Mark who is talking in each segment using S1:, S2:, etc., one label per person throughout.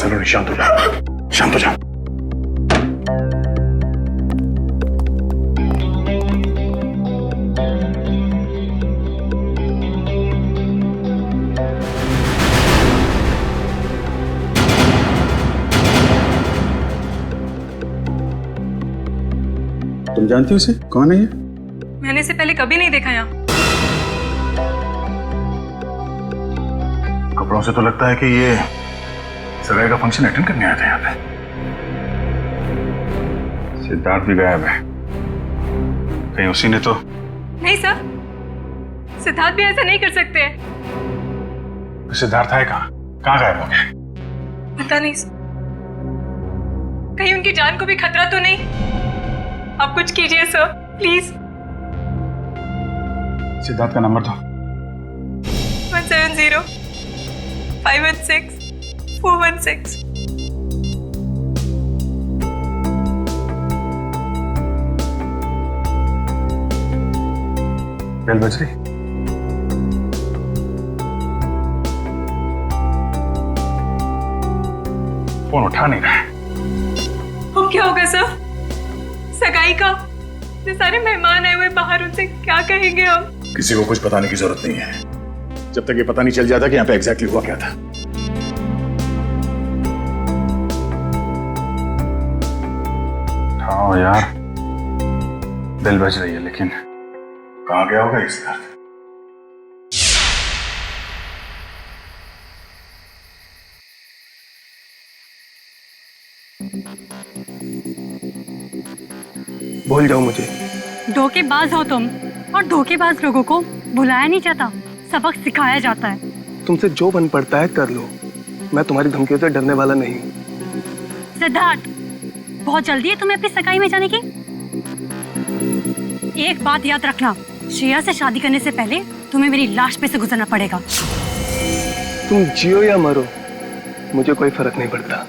S1: सलोनी शांत हो जाओ, शांत हो जाओ। तुम जानती हो इसे? कौन है ये?
S2: मैंने इसे पहले कभी नहीं देखा यहाँ।
S1: कपड़ों से तो लगता है कि ये सगाई का फंक्शन अटेंड करने आया था यहाँ पे। सिद्धार्थ भी गायब है, कहीं उसी ने तो।
S2: नहीं सर, सिद्धार्थ भी ऐसा नहीं कर सकते हैं।
S1: सिद्धार्थ है कहाँ? कहाँ गायब हो गया?
S2: पता नहीं सर, कहीं उनकी जान को भी खतरा तो नहीं? आप कुछ कीजिए सर, प्लीज।
S1: सिद्धार्थ का नंबर दो।
S2: 170-516-416।
S1: बेल बज रही। फोन उठा नहीं रहा है।
S2: अब क्या होगा सर? सगाई का इतने सारे मेहमान आए हुए बाहर, उनसे क्या कहेंगे हम?
S1: किसी को कुछ बताने की जरूरत नहीं है, जब तक ये पता नहीं चल जाता कि यहाँ पे एग्जैक्टली हुआ क्या था। हाँ यार, बेल बज रही है, लेकिन कहाँ गया होगा इस दर्द?
S3: भूल जाओ मुझे।
S4: धोखेबाज हो तुम, और धोखेबाज लोगों को बुलाया नहीं जाता, सबक सिखाया जाता है।
S3: तुमसे जो बन पड़ता है कर लो, मैं तुम्हारी धमकियों से डरने वाला नहीं।
S4: सिद्धार्थ, बहुत जल्दी है तुम्हें अपनी सगाई में जाने की। एक बात याद रखना, श्रेया से शादी करने से पहले तुम्हें मेरी लाश पे से गुजरना पड़ेगा।
S3: तुम जियो या मरो, मुझे कोई फर्क नहीं पड़ता।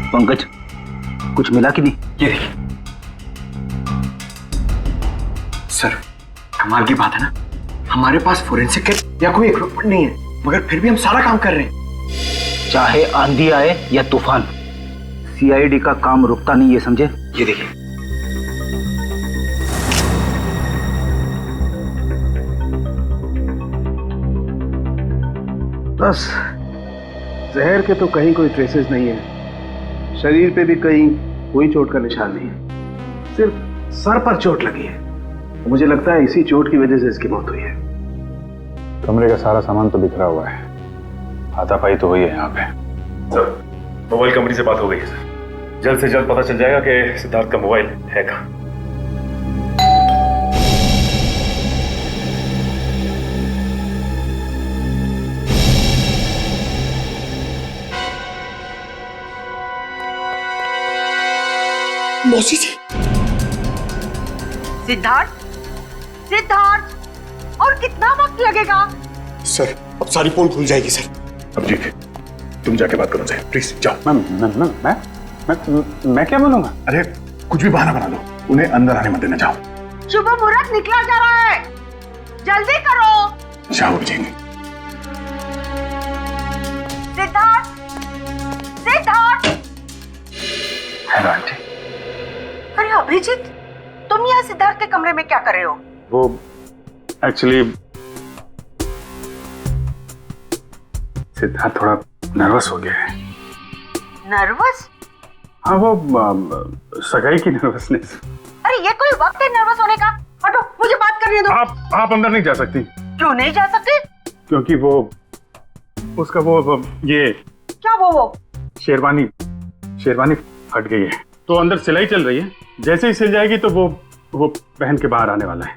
S5: पंकज, कुछ मिला कि नहीं?
S6: ये देखिए सर, कमाल की बात है ना, हमारे पास फोरेंसिक किट या कोई इक्विपमेंट नहीं है, मगर फिर भी हम सारा काम कर रहे हैं।
S5: चाहे आंधी आए या तूफान, सीआईडी का काम रुकता नहीं, ये समझे?
S6: ये देखिए,
S3: बस जहर के तो कहीं कोई ट्रेसेस नहीं है, शरीर पे भी कहीं कोई चोट का निशान नहीं है, सिर्फ सर पर चोट लगी है। मुझे लगता है इसी चोट की वजह से इसकी मौत हुई है।
S1: कमरे का सारा सामान तो बिखरा हुआ है, हाथापाई तो हुई है यहाँ पे।
S7: सर, मोबाइल कंपनी से बात हो गई है सर, जल्द से जल्द पता चल जाएगा कि सिद्धार्थ का मोबाइल है कहाँ।
S6: मौसी जी।
S8: सिद्धार्थ, सिद्धार्थ, और कितना वक्त लगेगा?
S7: सर, अब सारी पोल खुल जाएगी सर।
S1: अभिजीत, तुम जाके बात करो सर, प्लीज जाओ।
S3: मैं क्या बोलूंगा?
S1: अरे कुछ भी बहाना बना लो, उन्हें अंदर आने मत देना। जाओ
S8: शुभ मुहूर्त निकला जा रहा है, जल्दी करो।
S1: जाओ अभिजीत।
S8: सिद्धार्थ, सिद्धार्थ।
S1: Hello aunty.
S8: अरे अभिजीत, तुम यहाँ सिद्धार्थ के कमरे में क्या कर रहे हो?
S1: वो एक्चुअली सिद्धार्थ थोड़ा नर्वस हो गया है।
S8: नर्वस?
S1: हाँ, वो सगाई की नर्वसनेस।
S8: अरे ये कोई वक्त है नर्वस होने का? हटो, मुझे बात करने दो।
S1: आप अंदर नहीं जा सकती।
S8: क्यों नहीं जा सकते?
S1: क्योंकि वो उसका वो ये
S8: क्या वो? वो?
S1: शेरवानी शेरवानी फट गई है तो अंदर सिलाई चल रही है, जैसे ही सिल जाएगी तो वो पहन के बाहर आने वाला है।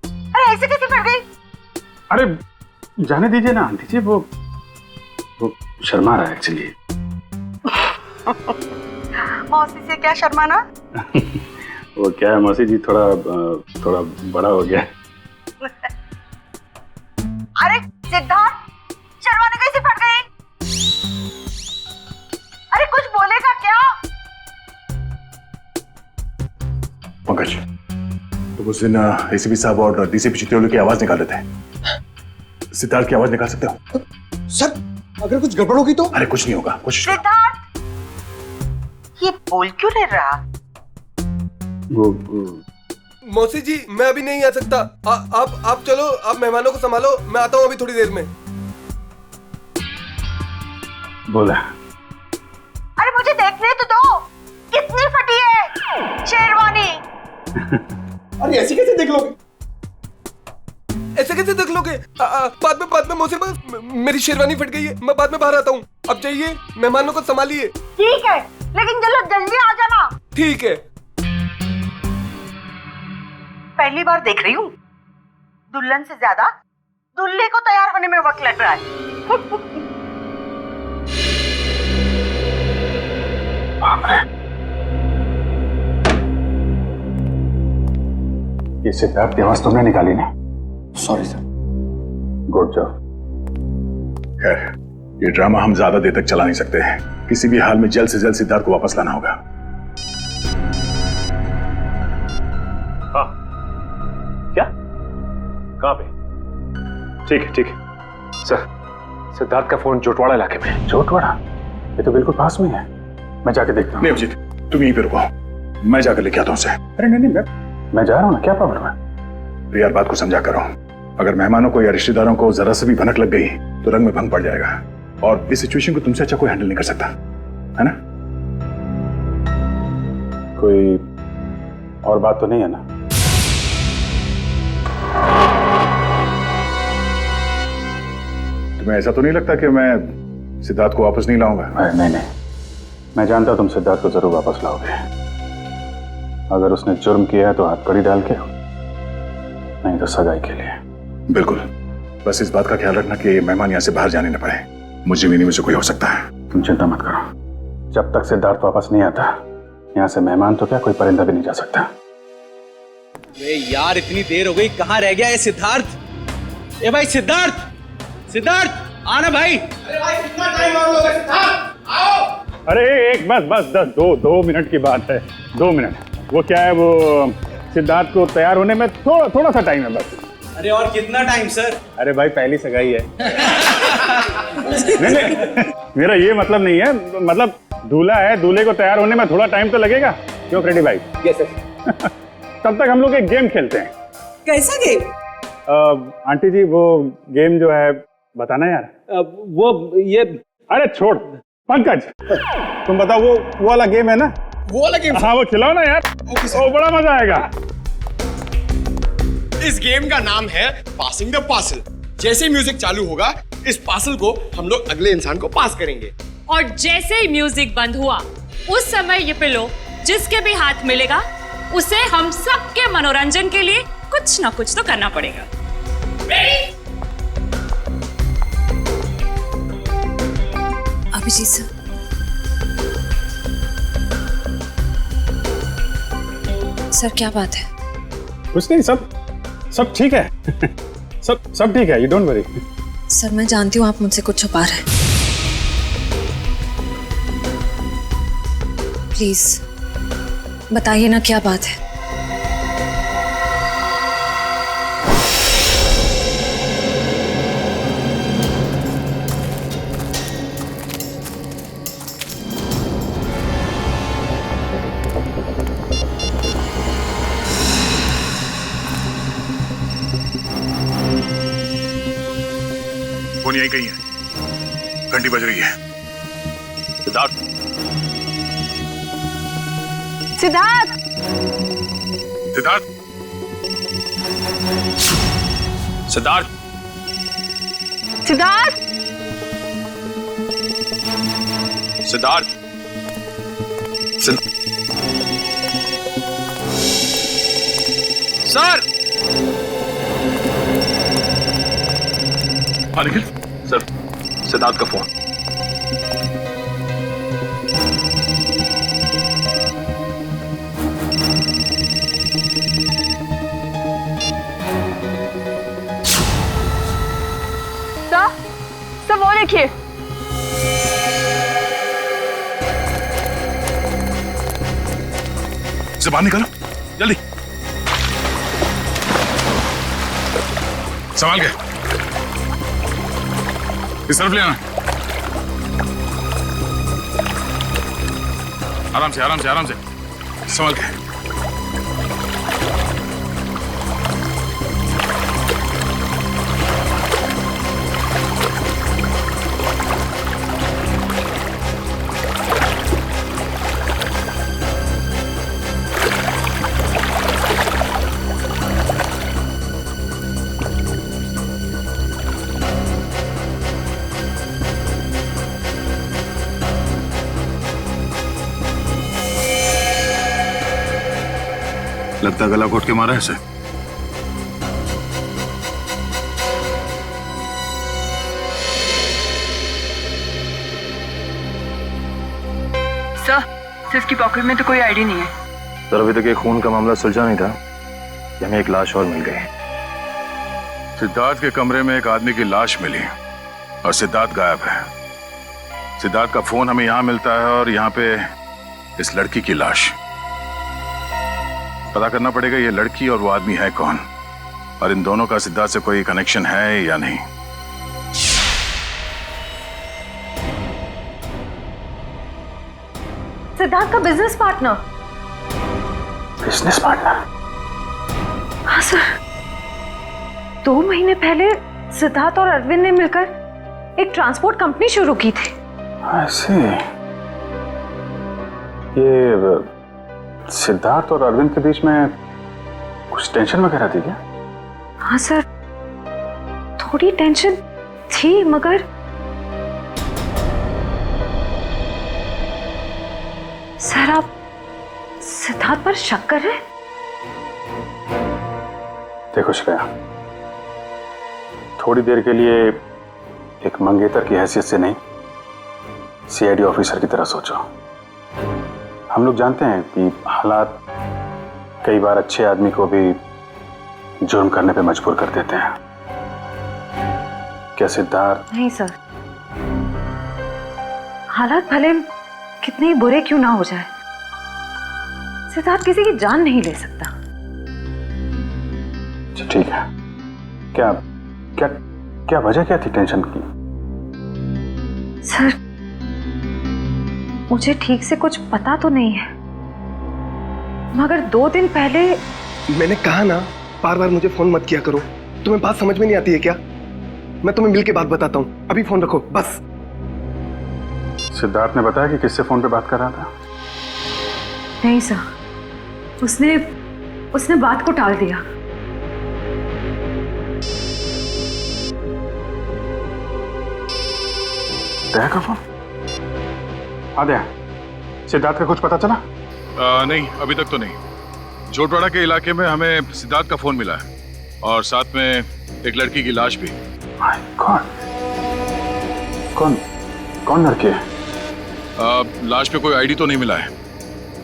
S8: अरे ऐसे कैसे फट गई?
S1: अरे जाने दीजिए ना आंटी जी, वो शर्मा रहा है एक्चुअली।
S8: मौसी से क्या शर्माना?
S1: वो क्या है मौसी जी, थोड़ा बड़ा हो गया है।
S8: अरे सिद्धार्थ, शर्माने कैसे फट गई? अरे कुछ बोलेगा क्या?
S7: पंकज, तो उस दिन एसीपी साहब और डीसीपी चित्रोली की आवाज निकाल रहे थे, सिद्धार्थ की आवाज निकाल सकते हो?
S6: सर अगर कुछ गड़बड़ होगी तो?
S7: अरे कुछ नहीं होगा, कोशिश करो।
S8: सिद्धार्थ, ये बोल क्यों नहीं रहा?
S1: वो
S9: मौसी जी मैं अभी नहीं आ सकता। आप चलो, आप मेहमानों को संभालो, मैं आता हूँ अभी थोड़ी देर में।
S1: बोला।
S8: अरे मुझे देखने तो दो, कितनी फटी है शेरवानी।
S6: अरे ऐसे कैसे देख लोगे?
S9: ऐसे कैसे देख लोगे? बाद में मौसी, मेरी शेरवानी फट गई है, मैं बाद में बाहर आता हूँ। अब जाइए, मेहमानों को संभालिए।
S8: ठीक है, लेकिन जल्दी आ जाना।
S9: ठीक है।
S8: पहली बार देख रही हूँ, दुल्हन से ज्यादा दूल्हे को तैयार होने में वक्त लग रहा है।
S1: ये सिद्धार्थ की आवाज तुमने निकाली ना?
S6: Sorry sir.
S1: Good job.
S7: खैर, ये ड्रामा हम ज्यादा देर तक चला नहीं सकते हैं। किसी भी हाल में जल्द से जल्द सिद्धार्थ को वापस लाना होगा।
S1: हाँ, क्या? कहाँ पे? ठीक है सर। सिद्धार्थ का फोन जोटवाड़ा इलाके में है। जोटवाड़ा? ये तो बिल्कुल पास में है, मैं जाके देखता हूँ।
S7: नहीं अभिजीत, तुम यहीं पे रुको, मैं जाकर लेके आता हूँ उसे।
S1: अरे नहीं, मैं जा रहा हूँ ना, क्या प्रॉब्लम है?
S7: तो यार बात को समझा करो, अगर मेहमानों को या रिश्तेदारों को जरा से भी भनक लग गई तो रंग में भंग पड़ जाएगा, और इस सिचुएशन को तुमसे अच्छा कोई हैंडल नहीं कर सकता, है ना?
S1: कोई और बात तो नहीं है ना?
S7: तुम्हें ऐसा तो नहीं लगता कि मैं सिद्धार्थ को वापस नहीं लाऊंगा?
S1: नहीं, मैं जानता तुम सिद्धार्थ को जरूर वापस लाओगे। अगर उसने जुर्म किया है तो हथकड़ी डाल के, नहीं तो सगाई के लिए।
S7: बिल्कुल, बस इस बात का ख्याल रखना कि मेहमान यहाँ से बाहर जाने न पाए। मुझे भी नहीं, मुझे कोई हो सकता है।
S1: तुम चिंता मत करो, जब तक सिद्धार्थ वापस नहीं आता यहाँ से मेहमान तो क्या कोई परिंदा भी नहीं जा सकता।
S10: अरे यार इतनी देर हो गई, कहाँ रह गया ये सिद्धार्थ? ए भाई सिद्धार्थ आना भाई।
S6: अरे भाई कितना टाइम और लोगे? सिद्धार्थ आओ।
S1: अरे एक बस 2 मिनट की बात है, 2 मिनट। वो क्या है, वो सिद्धार्थ को तैयार होने में थोड़ा सा टाइम है बस।
S10: अरे और कितना टाइम सर?
S1: अरे भाई पहली सगाई है। नहीं, मेरा ये मतलब नहीं है, मतलब दूल्हा है, दूल्हे को तैयार होने में थोड़ा टाइम तो लगेगा। क्यों फ्रेडी भाई?
S10: Yes sir.
S1: तब तक हम लोग एक गेम खेलते हैं।
S11: कैसा गेम?
S1: आंटी जी वो गेम जो है बताना यार।
S10: वो ये,
S1: अरे छोड़ पंकज, तुम बताओ वो वाला गेम है ना?
S6: वो वाला गेम?
S1: हाँ वो खिलाओ ना यार, वो बड़ा मजा आएगा।
S6: इस गेम का नाम है पासिंग द पार्सल। जैसे म्यूजिक चालू होगा, इस पार्सल को हम लोग अगले इंसान को पास करेंगे,
S2: और जैसे ही म्यूजिक बंद हुआ उस समय ये पिलो जिसके भी हाथ मिलेगा उसे हम सबके मनोरंजन के लिए कुछ ना कुछ तो करना पड़ेगा।
S11: अभिजीत सर, सर क्या बात है?
S1: कुछ नहीं, सब ठीक है। सब ठीक है, यू डोंट वरी।
S11: सर मैं जानती हूँ आप मुझसे कुछ छुपा रहे हैं। प्लीज बताइए ना क्या बात है।
S7: फोन यहीं कहीं है, घंटी बज रही है। सिद्धार्थ,
S8: सिद्धार्थ,
S7: सिद्धार्थ, सिद्धार्थ,
S8: सिद्धार्थ,
S7: सिद्धार्थ
S10: सर
S7: हाँ निखिल।
S1: सर, सिद्धार्थ का फोन।
S2: सर वो देखिए।
S7: से बाहर निकालो जल्दी, संभाल के इस तरफ ले आना। आराम से आराम से आराम से संभाल के। लगता गला घोट के मारा है इसे।
S8: सर, इसकी पॉकेट में तो कोई आईडी नहीं है।
S1: सर, अभी तक ये खून का मामला सुलझा नहीं था कि हमें एक लाश और मिल गई।
S7: सिद्धार्थ के कमरे में एक आदमी की लाश मिली और सिद्धार्थ गायब है। सिद्धार्थ का फोन हमें यहां मिलता है और यहां पे इस लड़की की लाश। पता करना पड़ेगा ये लड़की और वो आदमी है कौन, और इन दोनों का सिद्धार्थ से कोई कनेक्शन है या नहीं।
S11: सिद्धार्थ का बिजनेस पार्टनर।
S1: Business partner?
S11: हाँ सर, 2 महीने पहले सिद्धार्थ और अरविंद ने मिलकर एक ट्रांसपोर्ट कंपनी शुरू की थी।
S1: ऐसे ये सिद्धार्थ और अरविंद के बीच में कुछ टेंशन वगैरह थी क्या?
S11: हाँ सर, थोड़ी टेंशन थी, मगर सर आप सिद्धार्थ पर शक कर रहे हैं?
S1: देखो श्रेया, थोड़ी देर के लिए एक मंगेतर की हैसियत से नहीं, सीआईडी ऑफिसर की तरह सोचो। हम लोग जानते हैं कि हालात कई बार अच्छे आदमी को भी जुर्म करने पे मजबूर कर देते हैं। क्या सिद्धार्थ?
S11: नहीं सर, हालात भले कितने ही बुरे क्यों ना हो जाए, सिद्धार्थ किसी की जान नहीं ले सकता।
S1: ठीक है, क्या क्या क्या वजह क्या थी टेंशन की?
S11: सर, मुझे ठीक से कुछ पता तो नहीं है, मगर 2 दिन पहले।
S9: मैंने कहा ना, बार बार मुझे फोन मत किया करो। तुम्हें बात समझ में नहीं आती है क्या? मैं तुम्हें मिलके बात बताता हूँ, अभी फोन रखो बस।
S1: सिद्धार्थ ने बताया कि किससे फोन पे बात कर रहा था?
S11: नहीं सर, उसने बात को टाल दिया।
S1: दया का फोन? हाँ दया, सिद्धार्थ का कुछ पता चला?
S7: नहीं, अभी तक तो नहीं। जोटवाड़ा के इलाके में हमें सिद्धार्थ का फोन मिला है और साथ में एक लड़की की लाश भी।
S1: कौन कौन लड़की है?
S7: लाश पे कोई आईडी तो नहीं मिला है।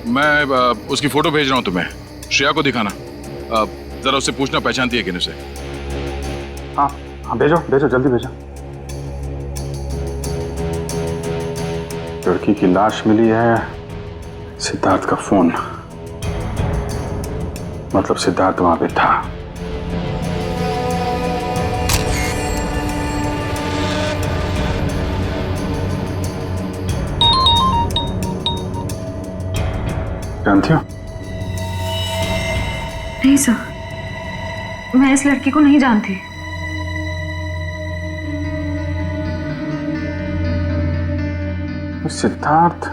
S7: मैं उसकी फोटो भेज रहा हूँ तुम्हें, श्रेया को दिखाना। जरा उससे पूछना पहचानती है कि नहीं उसे।
S1: हाँ हाँ, भेजो भेजो, जल्दी भेजो। लड़की की लाश मिली है, सिद्धार्थ का फोन, मतलब सिद्धार्थ वहां पे था। जानती हो?
S11: नहीं सर, मैं इस लड़की को नहीं जानती।
S1: सिद्धार्थ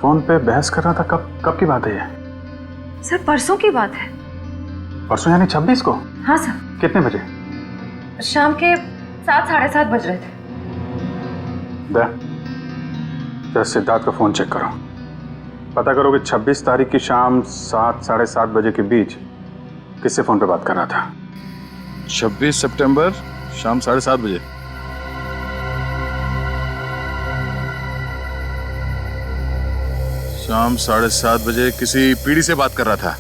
S1: फोन पे बहस कर रहा था, कब की बात है ये?
S11: सर, परसों की बात है।
S1: परसों यानी 26 को?
S11: हाँ सर।
S1: कितने बजे?
S11: शाम के 7, 7:30 बज रहे थे।
S7: जरा सिद्धार्थ का फोन चेक करो, पता करो कि 26 तारीख की शाम 7 साढ़े 7 बजे के बीच किससे फोन पे बात कर रहा था। 26 सितंबर शाम 7:30 बजे। शाम 7:30 बजे किसी पीढ़ी से बात कर रहा था।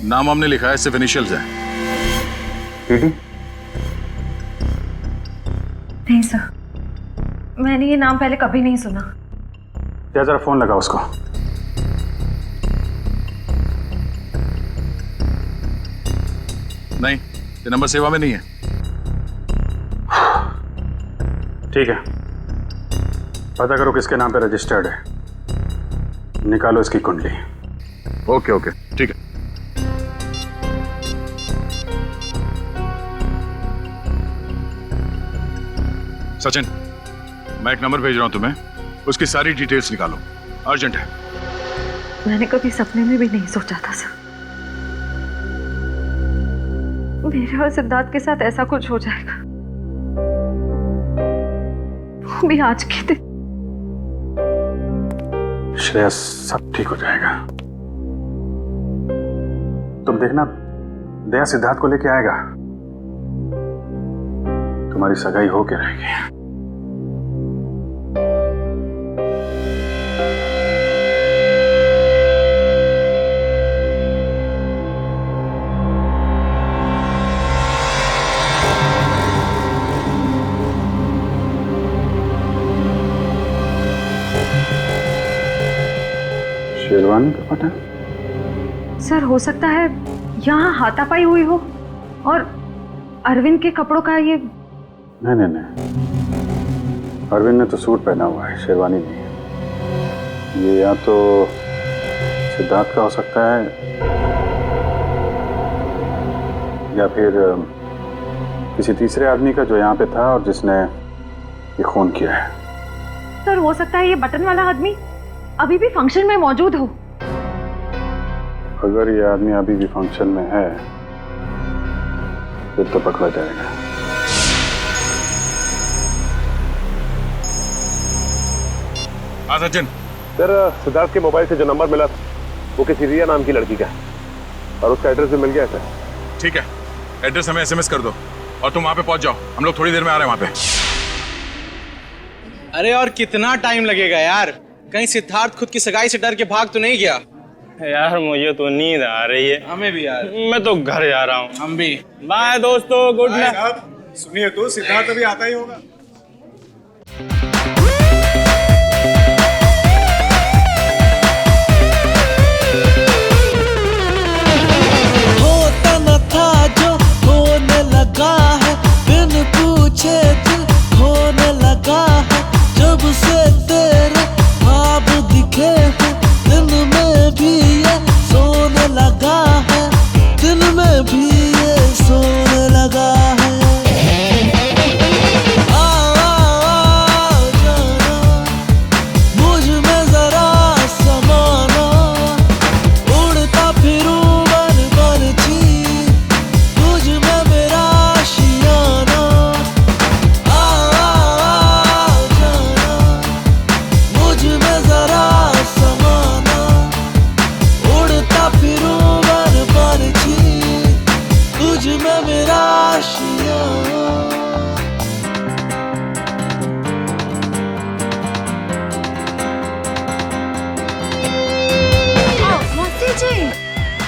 S7: नाम हमने लिखा है, सिर्फ इनिशियल्स हैं। पीढ़ी?
S11: नहीं सर, मैंने ये नाम पहले कभी नहीं सुना।
S7: क्या जरा फोन लगा उसको। नहीं, ये नंबर सेवा में नहीं है। ठीक है, पता करो किसके नाम पे रजिस्टर्ड है, निकालो इसकी कुंडली। ओके ओके ठीक है। सचिन, मैं एक नंबर भेज रहा हूं तुम्हें, उसकी सारी डिटेल्स निकालो, अर्जेंट है।
S11: मैंने कभी सपने में भी नहीं सोचा था सर, मेरे और सिद्धार्थ के साथ ऐसा कुछ हो जाएगा, वो भी आज के दिन।
S7: श्रेया, सब ठीक हो जाएगा, तुम देखना, दया सिद्धार्थ को लेके आएगा, तुम्हारी सगाई होके रहेगी। शेरवानी का पता?
S11: सर हो सकता है यहाँ हाथापाई हुई हो और अरविंद के कपड़ों का ये।
S7: नहीं, अरविंद ने तो सूट पहना हुआ है, शेरवानी नहीं है। ये या तो सिद्धार्थ का हो सकता है या फिर किसी तीसरे आदमी का जो यहाँ पे था और जिसने ये खून किया है।
S11: सर हो सकता है ये बटन वाला आदमी अभी भी फंक्शन में मौजूद हो।
S7: अगर ये आदमी अभी भी फंक्शन में है फिर तो पकड़ा जाएगा।
S1: हाँ सचिन सर, सिद्धार्थ के मोबाइल से जो नंबर मिला वो किसी रिया नाम की लड़की का है और उसका एड्रेस भी मिल गया है सर।
S7: ठीक है, एड्रेस हमें SMS कर दो और तुम वहां पे पहुंच जाओ, हम लोग थोड़ी देर में आ रहे हैं वहां पे।
S10: अरे और कितना टाइम लगेगा यार? कहीं सिद्धार्थ खुद की सगाई से डर के भाग तो नहीं गया?
S12: यार मुझे तो नींद आ रही है।
S10: हमें भी यार।
S12: मैं तो घर जा रहा हूँ।
S10: हम भी।
S12: बाय दोस्तों, गुड नाइट।
S6: सुनिए तो सिद्धार्थ अभी आता ही होगा।
S13: होता न था जो होने लगा है, बिन पूछे दिल होने लगा है। जब से तेरे ख्वाब दिखे हैं, दिन में भी ये सोने लगा है, दिन में भी ये सोने लगा है। मुझ में जरा समाना, उड़ता फिरूं बन बन ची, तुझ में मेरा शियाना। जाना मुझ में जरा समाना, उड़ता फिरूं बन बन ची, तुझ में मेरा शियाना।
S2: मौसी जी,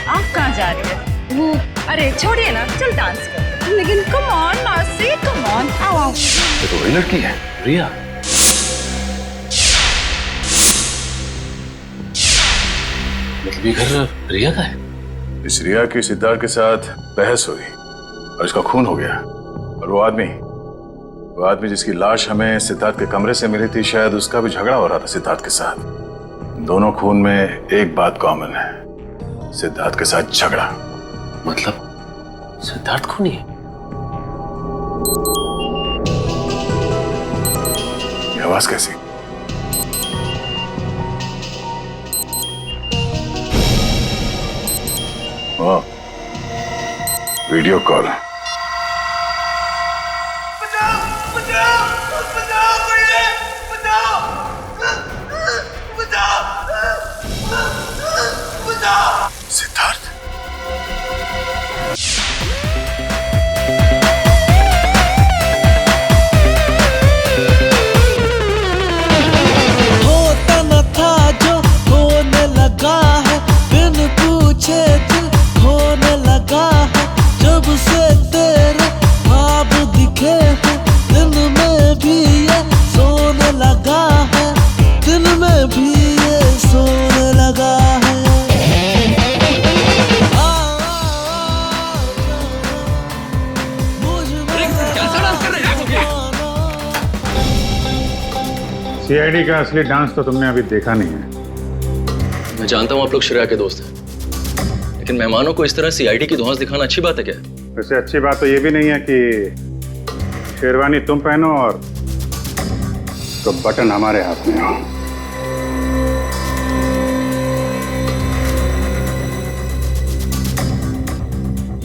S2: आप कहाँ जा रही है? वो अरे छोड़िए ना, चल डांस कर। लेकिन कम ऑन मौसी, कम ऑन, आओ आओ।
S1: ये तो वही लड़की है, रिया। मतलब ये घर रिया का है?
S7: इस रिया की सिद्धार्थ के साथ बहस हुई और इसका खून हो गया। और वो आदमी जिसकी लाश हमें सिद्धार्थ के कमरे से मिली थी, शायद उसका भी झगड़ा हो रहा था सिद्धार्थ के साथ। दोनों खून में एक बात कॉमन है, सिद्धार्थ के साथ झगड़ा।
S1: मतलब सिद्धार्थ खूनी है?
S7: ये आवाज कैसी? वाह, वीडियो कॉल। सीआईडी का असली डांस तो तुमने अभी देखा नहीं है।
S14: मैं जानता हूँ आप लोग श्रेया के दोस्त हैं, लेकिन मेहमानों को इस तरह सीआईडी की धौंस दिखाना अच्छी बात है क्या?
S7: वैसे अच्छी बात तो ये भी नहीं है कि शेरवानी तुम पहनो और तो बटन हमारे हाथ में हो।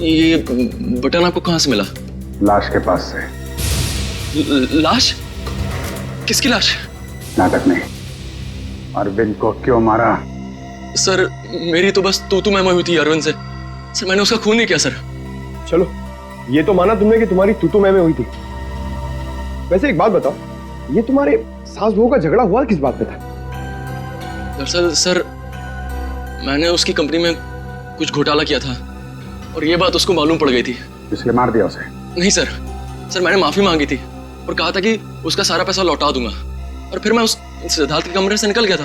S14: ये बटन आपको कहाँ से मिला?
S7: लाश के पास से।
S14: लाश? किसकी लाश?
S7: नाटक नहीं। अरविंद को क्यों मारा?
S14: सर मेरी तो बस तू मैं हुई थी अरविंद से। सर मैंने उसका खून नहीं किया सर।
S6: चलो ये तो माना तुमने कि तुम्हारी तू मैं हुई थी। वैसे एक बात बताओ, ये तुम्हारे सास बहू का झगड़ा हुआ किस बात पे था?
S14: दरअसल सर मैंने उसकी कंपनी में कुछ घोटाला किया था और ये बात उसको मालूम पड़ गई थी,
S7: इसलिए मार दिया उसे?
S14: नहीं सर, मैंने माफी मांगी थी और कहा था कि उसका सारा पैसा लौटा दूंगा और फिर मैं उस सिद्धार्थ के कमरे से निकल गया था।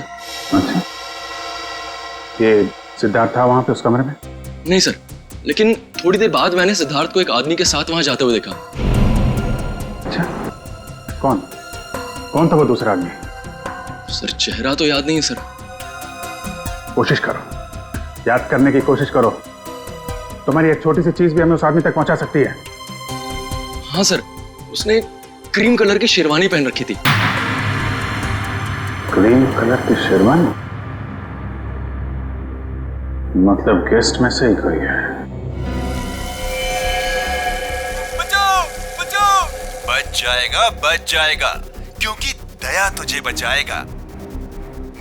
S7: अच्छा, ये सिद्धार्थ था वहां पे उस कमरे में?
S14: नहीं सर, लेकिन थोड़ी देर बाद मैंने सिद्धार्थ को एक आदमी के साथ वहां जाते हुए देखा।
S7: अच्छा, कौन था वो दूसरा आदमी?
S14: सर चेहरा तो याद नहीं है सर।
S7: कोशिश करो, याद करने की कोशिश करो। तुम्हारी एक छोटी सी चीज भी हमें उस आदमी तक पहुंचा सकती है।
S14: हाँ सर, उसने क्रीम कलर की शेरवानी पहन रखी थी।
S7: क्रीम कलर की शेरवानी? मतलब गेस्ट में से ही कोई है।
S15: बचाओ! बच जाएगा क्योंकि दया तुझे बचाएगा,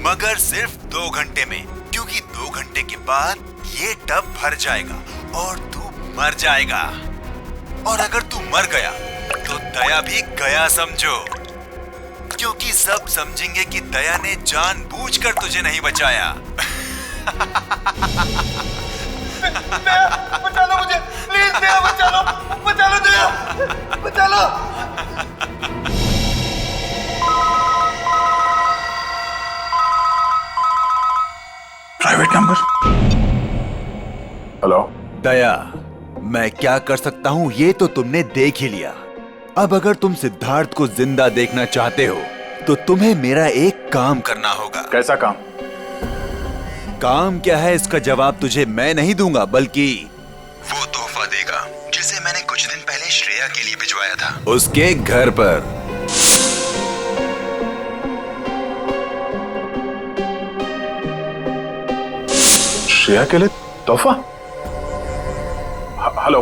S15: मगर सिर्फ 2 घंटे में, क्योंकि 2 घंटे के बाद ये टब भर जाएगा और तू मर जाएगा। और अगर तू मर गया तो दया भी गया समझो, क्योंकि सब समझेंगे कि दया ने जानबूझकर तुझे नहीं बचाया।
S9: बचा लो मुझे, प्लीज दया, बचा लो दया, बचा लो।
S15: Private number.
S7: हेलो
S15: दया, मैं क्या कर सकता हूँ ये तो तुमने देख ही लिया। अब अगर तुम सिद्धार्थ को जिंदा देखना चाहते हो तो तुम्हें मेरा एक काम करना होगा।
S7: कैसा काम?
S15: काम क्या है इसका जवाब तुझे मैं नहीं दूंगा, बल्कि वो तोहफा देगा जिसे मैंने कुछ दिन पहले श्रेया के लिए भिजवाया था उसके घर पर।
S7: श्रेया के लिए तोहफा? हेलो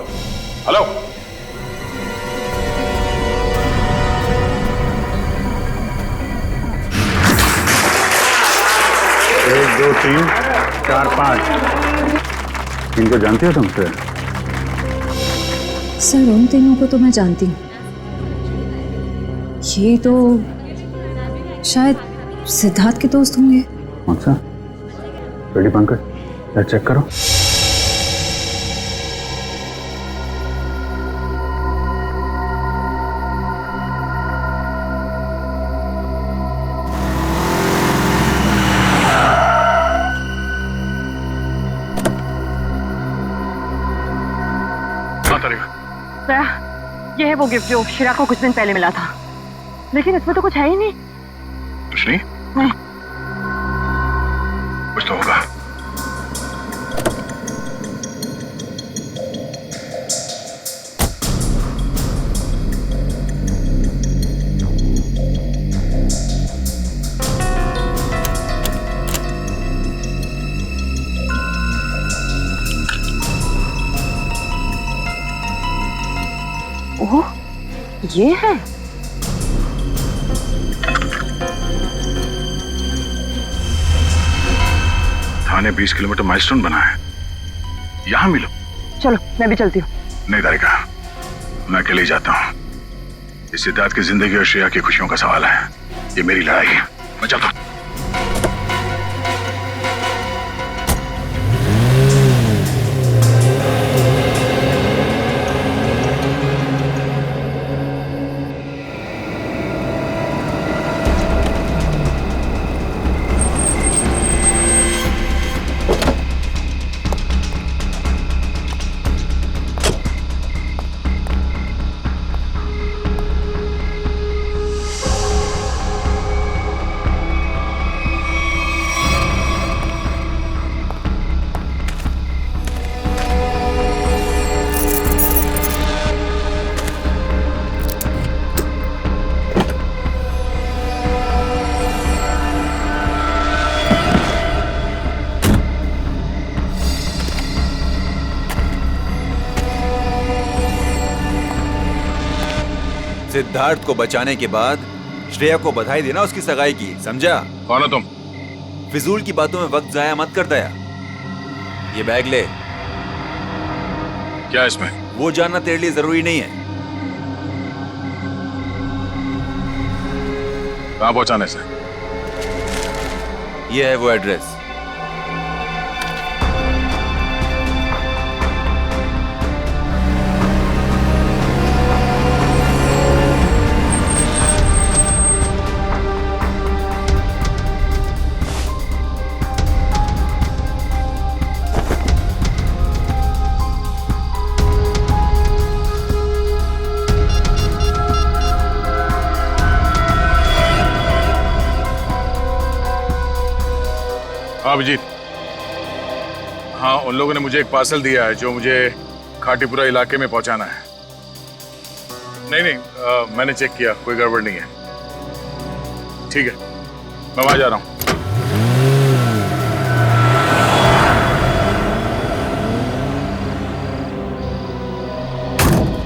S7: 1 2 3 4 5 इनको जानती हो तुम?
S11: सर उन तीनों को तो मैं जानती हूँ। ये तो शायद सिद्धार्थ के दोस्त होंगे।
S7: अच्छा, रेडी पंकज, चेक करो।
S8: ये है वो गिफ्ट जो शिरा को कुछ दिन पहले मिला था, लेकिन इसमें तो कुछ है ही नहीं।
S7: कुछ नहीं?
S8: नहीं।
S7: कुछ तो होगा।
S8: ओह, ये है।
S7: थाने 20 किलोमीटर माइलस्टोन बना है, यहाँ मिलो।
S8: चलो मैं भी चलती हूँ।
S7: नहीं तारिका, मैं अकेले ही जाता हूँ। इस सिद्धार्थ की जिंदगी और श्रेया की खुशियों का सवाल है। ये मेरी लड़ाई है, मैं चलता हूँ।
S15: सिद्धार्थ को बचाने के बाद श्रेया को बधाई देना उसकी सगाई की, समझा?
S7: कौन हो तुम?
S15: फिजूल की बातों में वक्त जाया मत कर दया। ये बैग ले।
S7: क्या इसमें?
S15: वो जानना तेरे लिए जरूरी नहीं है।
S7: कहां पहुंचाने से?
S15: ये है वो एड्रेस।
S7: अभिजीत, हाँ, उन लोगों ने मुझे एक पार्सल दिया है जो मुझे खाटीपुरा इलाके में पहुंचाना है। नहीं, मैंने चेक किया, कोई गड़बड़ नहीं है। ठीक है, मैं वहां जा रहा हूं।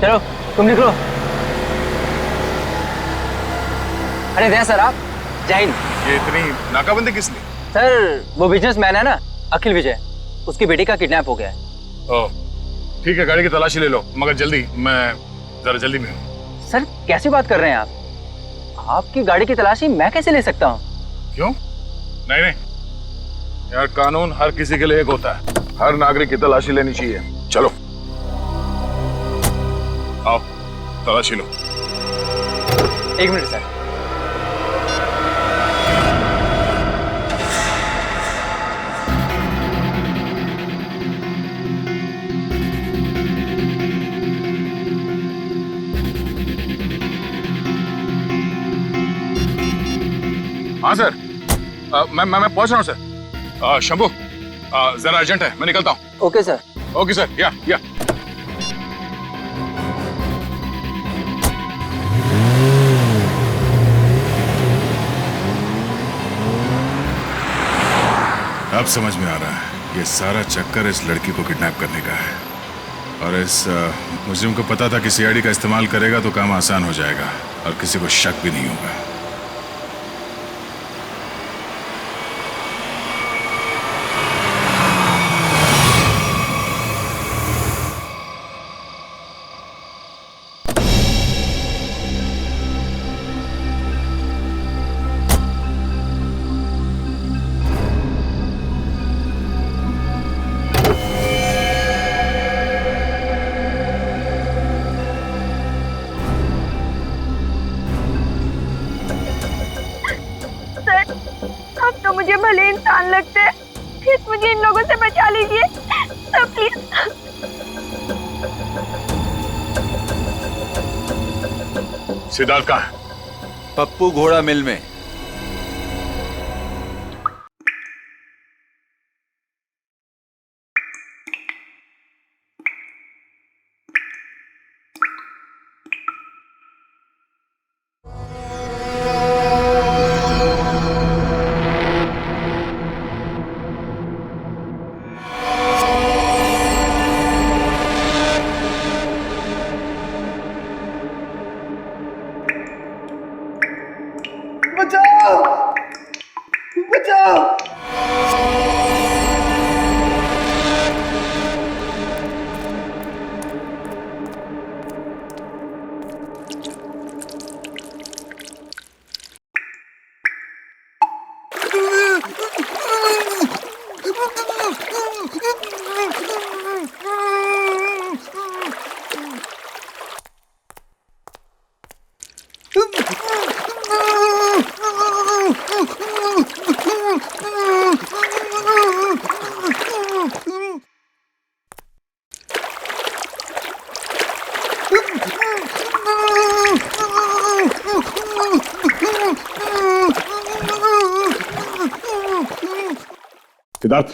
S16: चलो तुम निकलो। अरे दया सर, आप जय हिंद।
S7: ये इतनी नाकाबंदी किस लिए?
S16: सर वो बिजनेसमैन है ना, अखिल विजय, उसकी बेटी का किडनैप हो गया है।
S7: ओह, ठीक है, गाड़ी की तलाशी ले लो, मगर जल्दी, मैं जरा जल्दी में हूँ।
S16: सर कैसी बात कर रहे हैं आप? आपकी गाड़ी की तलाशी मैं कैसे ले सकता हूँ?
S7: क्यों? नहीं नहीं यार, कानून हर किसी के लिए एक होता है, हर नागरिक की तलाशी लेनी चाहिए। चलो आओ, तलाशी लो।
S16: एक मिनट सर।
S7: हाँ सर, मैं पहुंच रहा हूँ सर। शंभू, जरा अर्जेंट है, मैं निकलता हूँ।
S16: Okay sir.
S7: ओके सर, या। अब समझ में आ रहा है, ये सारा चक्कर इस लड़की को किडनैप करने का है, और इस मुजरिम को पता था कि सीआईडी का इस्तेमाल करेगा तो काम आसान हो जाएगा और किसी को शक भी नहीं होगा।
S11: मुझे भले इंसान लगते हैं, प्लीज मुझे इन लोगों से बचा लीजिए सर, प्लीज।
S7: सिद्धार्थ कहाँ है?
S15: पप्पू घोड़ा मिल में।
S7: सिद्धार्थ,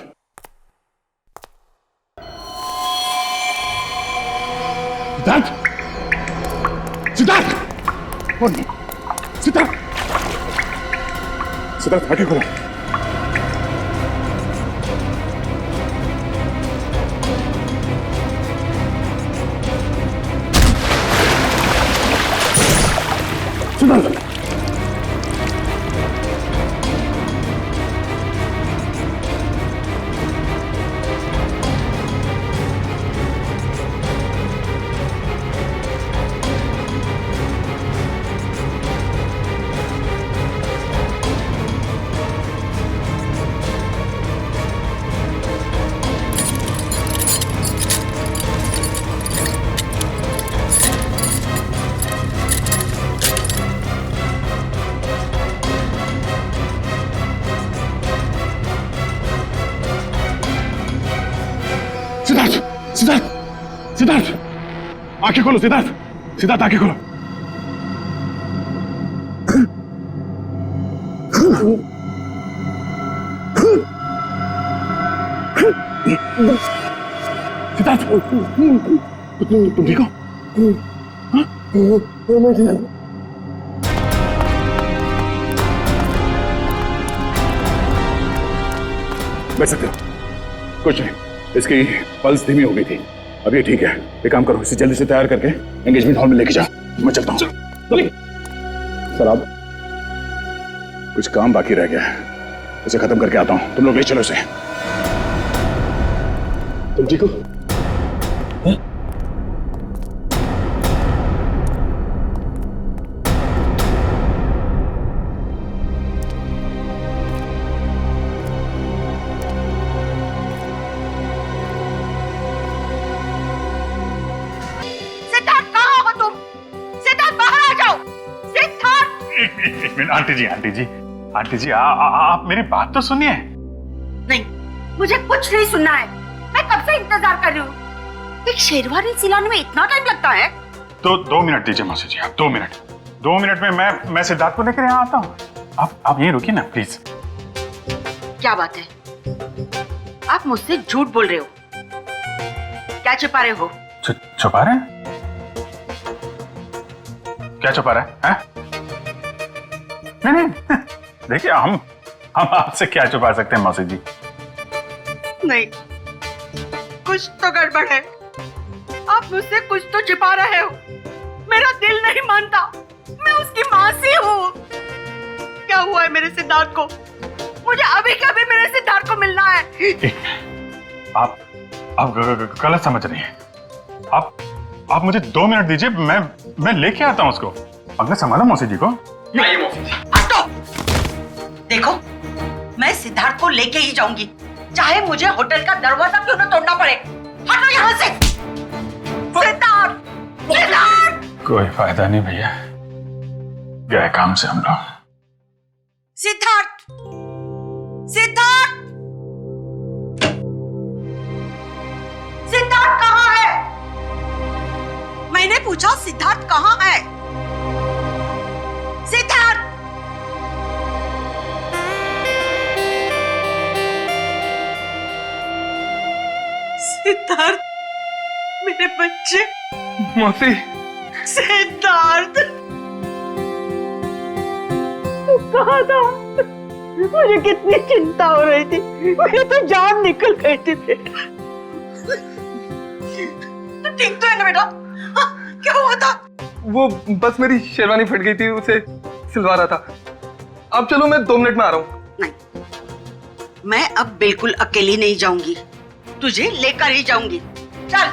S7: सिद्धार्थ, सिद्धार्थ, सिद्धार्थ, सिद्धार्थ, आगे खोलो। सिद्धार्थ, आंखें खोलो सिद्धार्थ, सिद्धार्थ आंखें खोलो। सिद्धार्थ, तुम ठीक हो? बैठ सकते हो। कुछ नहीं, इसकी पल्स धीमी हो गई थी, अब ये ठीक है। एक काम करो, इसे जल्दी से तैयार करके एंगेजमेंट हॉल में लेके जाओ। मैं चलता हूँ। सर आप, कुछ काम बाकी रह गया है, इसे खत्म करके आता हूँ। तुम लोग ले चलो इसे। तुम ठीक हो? आंटी जी, आंटी जी, आप मेरी बात तो सुनिए।
S8: नहीं, मुझे कुछ नहीं सुनना है। मैं कब से इंतजार कर रही हूँ। एक शेरवानी सिलाने में इतना टाइम लगता है?
S7: तो 2 मिनट दीजिए मौसी जी, आप 2 मिनट। 2 मिनट में मैं सिद्धार्थ को लेकर यहाँ आता हूँ। आप यहीं रुकिए ना प्लीज।
S8: क्या बात है, आप मुझसे झूठ बोल रहे हो? क्या छुपा रहे हो?
S7: छुपा रहे हैं? क्या छुपा रहे हैं? नहीं, देखिए हम आपसे क्या छुपा सकते हैं मौसी जी?
S8: नहीं, कुछ तो गड़बड़ है। आप मुझसे कुछ तो छिपा रहे हो। मेरा दिल नहीं मानता, मैं उसकी मासी हूँ। क्या हुआ है मेरे सिद्धार्थ को? मुझे अभी के अभी मेरे सिद्धार्थ को मिलना है।
S7: आप गलत समझ रही हैं। आप मुझे 2 मिनट दीजिए, मैं लेके आता हूँ उसको। अपने संभालो मौसी जी को।
S8: नहीं मौसी जी, हटो। देखो, मैं सिद्धार्थ को लेके ही जाऊंगी, चाहे मुझे होटल का दरवाजा क्यों न तोड़ना पड़े। हटो यहाँ से। सिद्धार्थ, सिद्धार्थ।
S7: कोई फायदा नहीं भैया, गए काम से हम लोग।
S8: सिद्धार्थ, सिद्धार्थ, सिद्धार्थ कहाँ है? मैंने पूछा सिद्धार्थ कहाँ है? सिद्धार्थ, सिद्धार्थ, मेरे बच्चे।
S9: मौसी।
S8: सिद्धार्थ, तू कहाँ था? मुझे कितनी चिंता हो रही थी, मेरी तो जान निकल गई थी बेटा। तू ठीक तो है ना बेटा? क्या हुआ था?
S9: वो बस मेरी शेरवानी फट गई थी, उसे सिलवा रहा था। अब चलो, मैं 2 मिनट में आ रहा हूँ।
S8: नहीं, मैं अब बिल्कुल अकेली नहीं जाऊंगी, तुझे लेकर ही जाऊंगी। चल।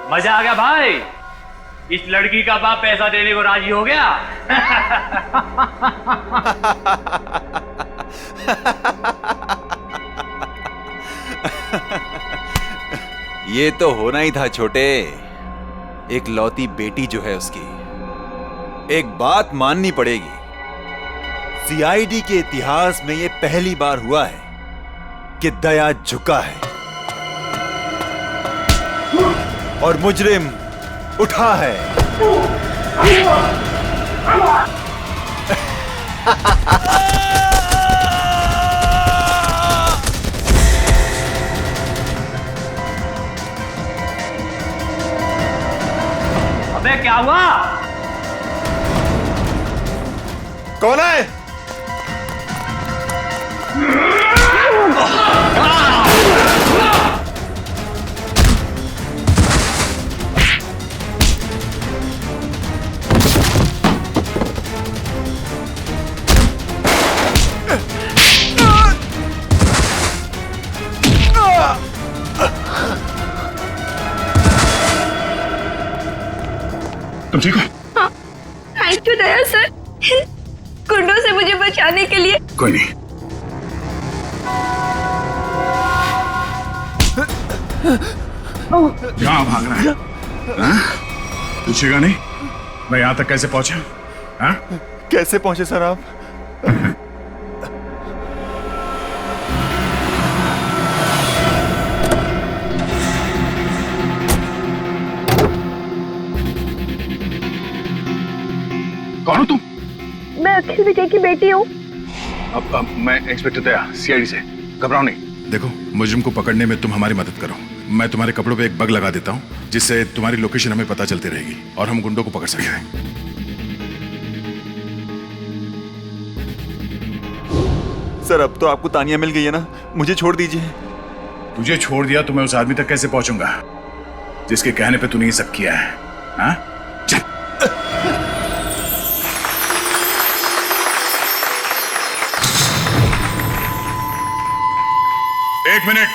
S12: मजा आ गया भाई, इस लड़की का बाप पैसा देने को राजी हो गया।
S15: ये तो होना ही था छोटे। एक लौती बेटी जो है उसकी, एक बात माननी पड़ेगी, सीआईडी के इतिहास में ये पहली बार हुआ है कि दया झुका है और मुजरिम उठा है।
S12: अबे क्या हुआ?
S9: कौन है?
S7: तुम ठीक हो?
S11: थैंक यू दया सर, गुंडों से मुझे बचाने के लिए।
S7: कोई नहीं। कहाँ भाग रहा है? हाँ? पूछेगा नहीं मैं यहां तक कैसे पहुंचा? हाँ?
S15: कैसे पहुंचे सर आप?
S7: कौन हो तुम?
S11: मैं अखिल विजय की बेटी हूँ।
S7: अब मैं इंस्पेक्टर दया, सीआईडी से। घबराओ नहीं। देखो, मुजरिम को पकड़ने में तुम हमारी मदद करो। मैं तुम्हारे कपड़ों पे एक बग लगा देता हूँ जिससे तुम्हारी लोकेशन हमें पता चलती रहेगी और हम गुंडों को पकड़ सकेंगे।
S15: सर अब तो आपको तानिया मिल गई है ना, मुझे छोड़ दीजिए।
S7: तुझे छोड़ दिया तो मैं उस आदमी तक कैसे पहुंचूंगा जिसके कहने पे तूने ये सब किया है? हाँ? चल। एक मिनट।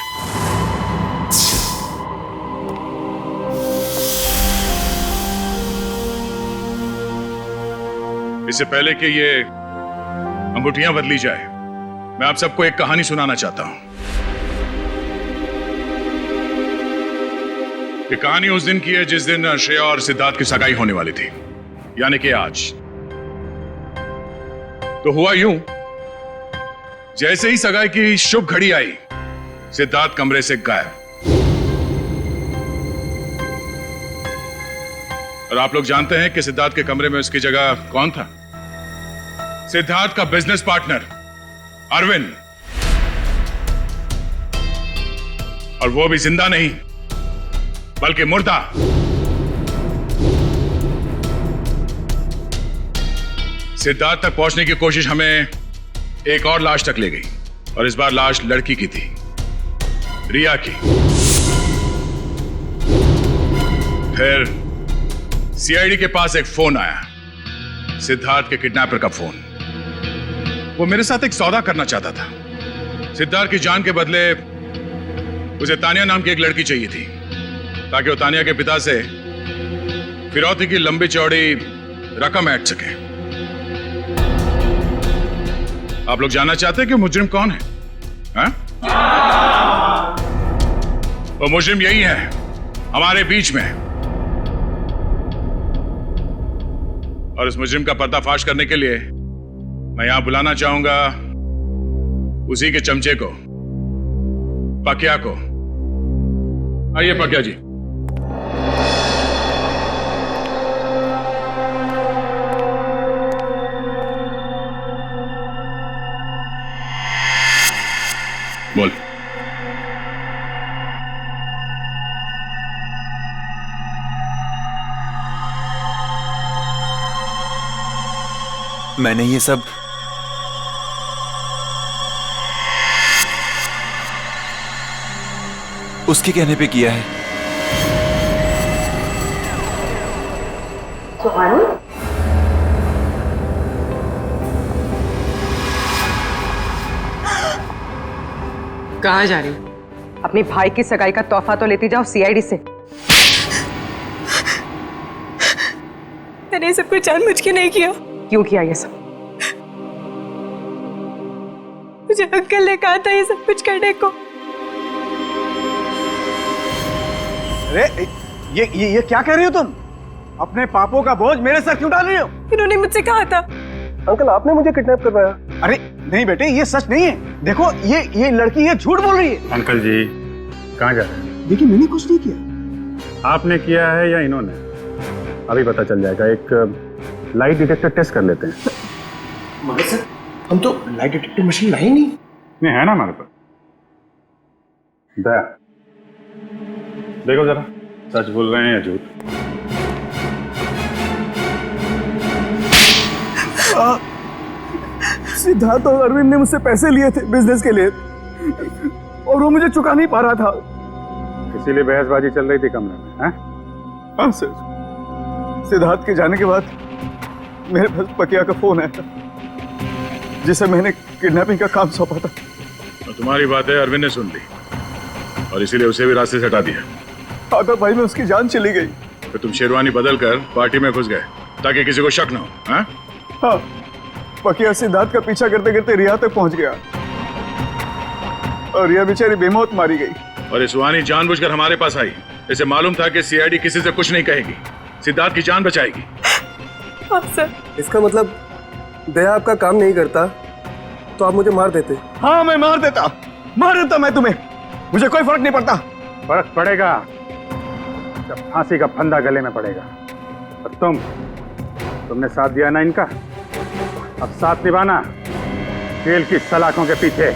S7: इससे पहले कि ये अंगूठियां बदली जाए, मैं आप सबको एक कहानी सुनाना चाहता हूं। ये कहानी उस दिन की है जिस दिन श्रेया और सिद्धार्थ की सगाई होने वाली थी, यानी कि आज। तो हुआ यूं, जैसे ही सगाई की शुभ घड़ी आई, सिद्धार्थ कमरे से गायब। और आप लोग जानते हैं कि सिद्धार्थ के कमरे में उसकी जगह कौन था? सिद्धार्थ का बिजनेस पार्टनर अरविंद। और वो भी जिंदा नहीं बल्कि मुर्दा। सिद्धार्थ तक पहुंचने की कोशिश हमें एक और लाश तक ले गई, और इस बार लाश लड़की की थी, रिया की। फिर सीआईडी के पास एक फोन आया, सिद्धार्थ के किडनैपर का फोन। वो मेरे साथ एक सौदा करना चाहता था। सिद्धार्थ की जान के बदले उसे तानिया नाम की एक लड़की चाहिए थी, ताकि वो तानिया के पिता से फिरौती की लंबी चौड़ी रकम ऐंठ सके। आप लोग जानना चाहते हैं कि मुजरिम कौन है? हाँ? वो मुजरिम यही है, हमारे बीच में। और इस मुजरिम का पर्दाफाश करने के लिए मैं यहां बुलाना चाहूंगा उसी के चमचे को, पकिया को। आइए पकिया जी। बोल।
S15: मैंने ये सब उसके कहने पे किया है।
S8: कहाँ जा रही हो? अपने भाई की सगाई का तोहफा तो लेती जाओ सीआईडी से।
S11: मैंने ये सब कुछ जानबूझ के नहीं किया।
S8: क्यों किया ये सब?
S11: मुझे अंकल ने कहा था ये सब कुछ करने को।
S6: अरे ये क्या कह रही हो तुम? अपने पापों का बोझ मेरे सर क्यों डाल रही हो?
S11: इन्होंने मुझसे कहा था।
S6: अंकल आपने मुझे किडनैप करवाया। अरे नहीं बेटे, ये सच नहीं है। देखो ये लड़की ये झूठ बोल रही है।
S1: अंकल जी कहाँ जा रहे हैं?
S6: देखिए मैंने कुछ नहीं किया।
S1: आपने किया है या इन्होंने? अभी पता चल जाएगा। एक लाइट डिटेक्टर टेस्ट कर लेते हैं।
S6: मगर सर हम तो लाइट डिटेक्टर मशीन लाए नहीं।
S1: नहीं है ना हमारे पास। दया देखो जरा, सच बोल रहे हैं या झूठ?
S6: सिद्धार्थ और अरविंद ने मुझसे पैसे लिए थे बिजनेस के लिए, और वो मुझे चुका नहीं पा रहा था,
S1: इसीलिए बहसबाजी चल रही थी कमरे में। हैं?
S6: हाँ सर। सिद्धार्थ के जाने के बाद मेरे पास पकिया का फोन आया, जिसे मैंने किडनैपिंग का काम सौंपा था।
S7: तो तुम्हारी बातें अरविंद ने सुन ली और इसीलिए उसे भी रास्ते से हटा दिया।
S6: आधा भाई में उसकी जान चली गई।
S7: तो तुम शेरवानी बदल कर पार्टी में घुस गए ताकि किसी को शक न हो। हाँ?
S6: हाँ, पकिया सिद्धार्थ का पीछा करते करते रिया तक पहुंच गया और रिया बेचारी बेमौत मारी गई।
S7: और इस सुहानी जानबूझकर हमारे पास आई। इसे मालूम था कि सीआईडी किसी से कुछ नहीं कहेगी, सिद्धार्थ की जान बचाएगी।
S9: सर, इसका मतलब दया आपका काम नहीं करता तो आप मुझे मार देते।
S6: हाँ, मैं मार देता मैं तुम्हें, मुझे कोई फर्क नहीं पड़ता।
S1: फर्क पड़ेगा जब फांसी का फंदा गले में पड़ेगा। और तुमने साथ दिया ना इनका, अब साथ निभाना जेल की सलाखों के पीछे।